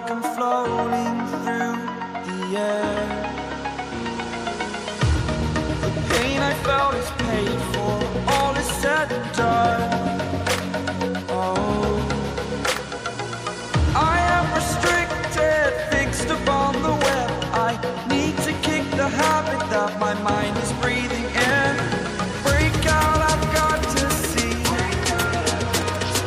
like I'm floating through the air. The pain I felt is paid for, all is said and done. Oh, I am restricted, fixed upon the web. I need to kick the habit that my mind is breathing in. Break out, I've got to see.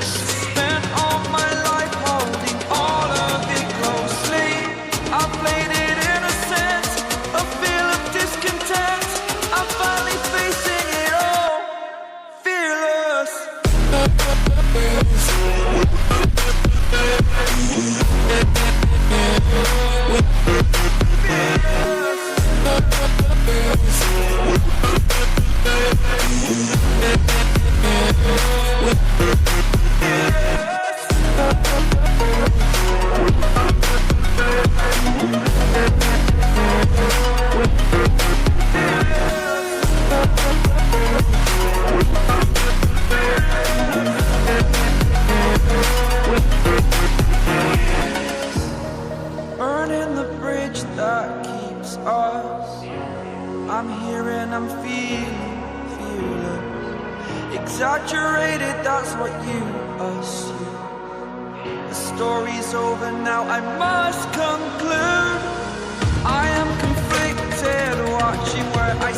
Spent all my life holding all of it closely. I played it innocent, a feel of discontent. I'm finally facing it all, fearless. Burning the bridge that keeps us. I'm here and I'm feeling fearless. Exaggerated, that's what you assume. The story's over now, I must conclude. I